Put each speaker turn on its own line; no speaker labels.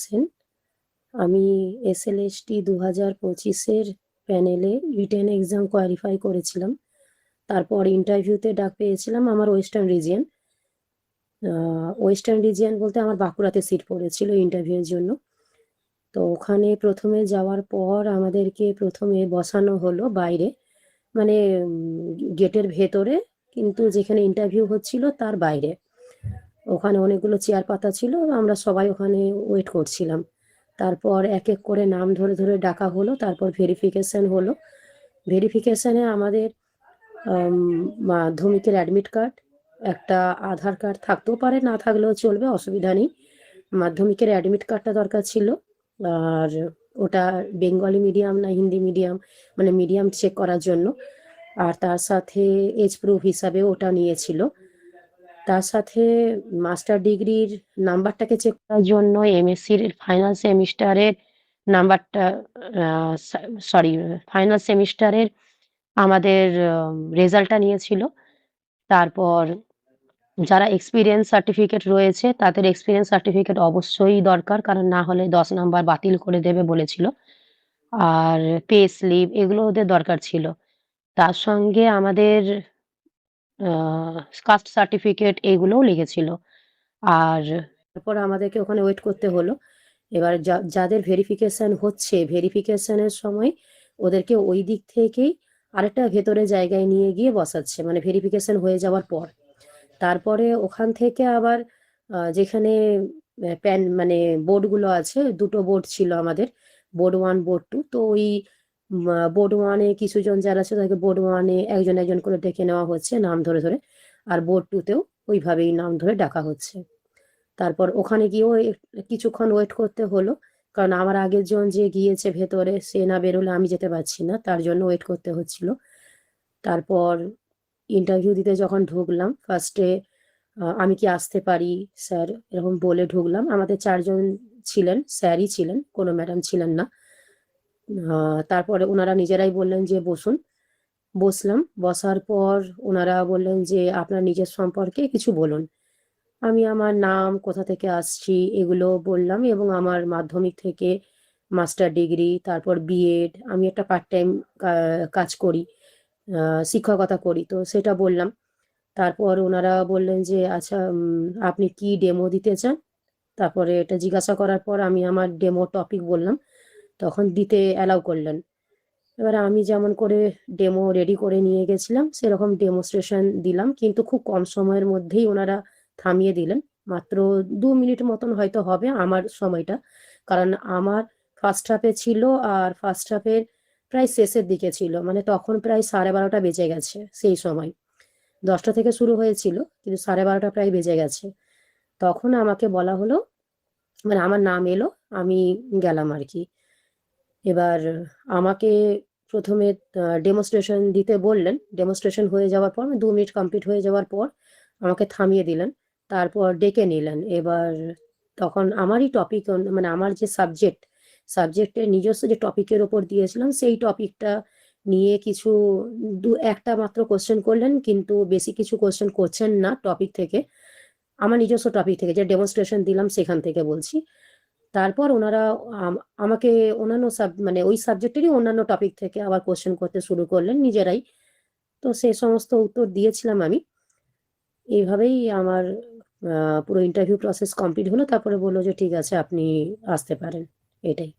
সেন। আমি SLST 2025-এর প্যানেলে written exam qualify করেছিলাম। তারপর ইন্টারভিউতে ডাক পেয়েছিলাম আমার ওয়েস্টার্ন রিজিয়ন। ওয়েস্টার্ন রিজিয়ন বলতে আমার বাঁকুড়াতে সিট পড়েছিল ইন্টারভিউয়ের জন্য। তো ওখানে প্রথমে যাওয়ার পর আমাদেরকে প্রথমে বসানো হলো বাইরে, মানে গেটের ভেতরে, কিন্তু যেখানে ইন্টারভিউ হচ্ছিল তার বাইরে। ওখানে অনেকগুলো চেয়ার পাতা ছিল, আমরা সবাই ওখানে ওয়েট করছিলাম। তারপর এক এক করে নাম ধরে ধরে ডাকা হলো, তারপর ভেরিফিকেশন হলো। ভেরিফিকেশনে আমাদের মাধ্যমিকের অ্যাডমিট কার্ড, একটা আধার কার্ড থাকতেও পারে, না থাকলেও চলবে, অসুবিধা নেই। মাধ্যমিকের অ্যাডমিট কার্ডটা দরকার ছিল, আর ওটা বেঙ্গলি মিডিয়াম না হিন্দি মিডিয়াম, মানে মিডিয়াম চেক করার জন্য। আর তার সাথে এজ প্রুফ হিসাবে ওটা নিয়েছিল। তার সাথে মাস্টার ডিগ্রির নাম্বারটাকে চেক করার জন্য MSc-র ফাইনাল সেমিস্টারের নাম্বারটা, সরি, ফাইনাল সেমিস্টারের আমাদের রেজাল্টটা নিয়েছিল। তারপর যারা এক্সপিরিয়েন্স সার্টিফিকেট রয়েছে তাদের এক্সপিরিয়েন্স সার্টিফিকেট অবশ্যই দরকার, কারণ না হলে 10 নাম্বার বাতিল করে দেবে বলেছিল। আর পে স্লিপ এগুলো ওদের দরকার ছিল। তার সঙ্গে আমাদের কাস্ট সার্টিফিকেট এগুলোও লেগেছিল। আর তারপর আমাদেরকে ওখানে ওয়েট করতে হলো। এবার যাদের ভেরিফিকেশন হচ্ছে, ভেরিফিকেশনের সময় ওদেরকে ওই দিক থেকেই আরেকটা ভেতরে জায়গায় নিয়ে গিয়ে বসাচ্ছে, মানে ভেরিফিকেশন হয়ে যাওয়ার পর। তারপরে ওখান থেকে আবার যেখানে প্যান মানে বোর্ডগুলো আছে, দুটো বোর্ড ছিল আমাদের, বোর্ড 1 বোর্ড 2। তো ওই বোর্ড 1-এ কিছুজন যারা আছে তাদেরকে বোর্ড 1-এ একজন একজন করে ডেকে নেওয়া হচ্ছে নাম ধরে ধরে, আর বোর্ড 2-তেও ওইভাবেই নাম ধরে ডাকা হচ্ছে। তারপর ওখানে গিয়েও কিছুক্ষণ ওয়েট করতে হলো, কারণ আমার আগের জন যে গিয়েছে ভেতরে সে না বেরোলে আমি যেতে পারছি না, তার জন্য ওয়েট করতে হচ্ছিল। তারপর ইন্টারভিউ দিতে যখন ঢুকলাম, ফার্স্টে আমি কি আসতে পারি স্যার এরকম বলে ঢুকলাম। আমাদের 4 জন ছিলেন, স্যারই ছিলেন, কোনো ম্যাডাম ছিলেন না। তারপরে ওনারা নিজেরাই বললেন যে বসুন। বসলাম, বসার পর ওনারা বললেন যে আপনার নিজের সম্পর্কে কিছু বলুন। আমি আমার নাম, কোথা থেকে আসছি এগুলো বললাম, এবং আমার মাধ্যমিক থেকে মাস্টার ডিগ্রি, তারপর বিএড, আমি একটা পার্ট টাইম কাজ করি, শিক্ষকতা করি, তো সেটা বললাম। তারপর ওনারা বললেন যে আচ্ছা আপনি কি ডেমো দিতে চান। তারপরে এটা জিজ্ঞাসা করার পর আমি আমার ডেমো টপিক বললাম, তখন দিতে অ্যালাউ করলেন। এবার আমি যেমন করে ডেমো রেডি করে নিয়ে গেছিলাম সেরকম ডেমোস্ট্রেশন দিলাম, কিন্তু খুব কম সময়ের মধ্যেই ওনারা থামিয়ে দিলেন। মাত্র 2 মিনিট মতন হয়তো হবে আমার সময়টা, কারণ আমার ফার্স্ট হাফে ছিল, আর ফার্স্ট হাফের প্রায় শেষের দিকে ছিল, মানে তখন প্রায় 12:30 বেজে গেছে সেই সময়। 10টা থেকে শুরু হয়েছিল, কিন্তু 12:30 প্রায় বেজে গেছে। তখন আমাকে বলা হলো, মানে আমার নাম এলো, আমি গেলাম আর কি। এবার আমাকে প্রথমে ডেমনস্ট্রেশন দিতে বললেন। ডেমনস্ট্রেশন হয়ে যাওয়ার পর, 2 মিনিট কমপ্লিট হয়ে যাওয়ার পর আমাকে থামিয়ে দিলেন। তারপর ডেকে নিলেন। এবার তখন আমারই টপিক, মানে আমার যে সাবজেক্টের নিজস্ব যে টপিকের ওপর দিয়েছিলাম সেই টপিকটা নিয়ে কিছু একটা মাত্র কোশ্চেন করলেন, কিন্তু বেশি কিছু কোশ্চেন করছেন না টপিক থেকে, আমার নিজস্ব টপিক থেকে যে ডেমনস্ট্রেশন দিলাম সেখান থেকে বলছি। তারপর ওনারা আমাকে অন্যান্য মানে ওই সাবজেক্টেরই অন্যান্য টপিক থেকে আবার কোশ্চেন করতে শুরু করলেন নিজেরাই। তো সে সমস্ত উত্তর দিয়েছিলাম আমি। এইভাবেই আমার পুরো ইন্টারভিউ প্রসেস কমপ্লিট হলো। তারপরে বললো যে ঠিক আছে আপনি আসতে পারেন, এটাই।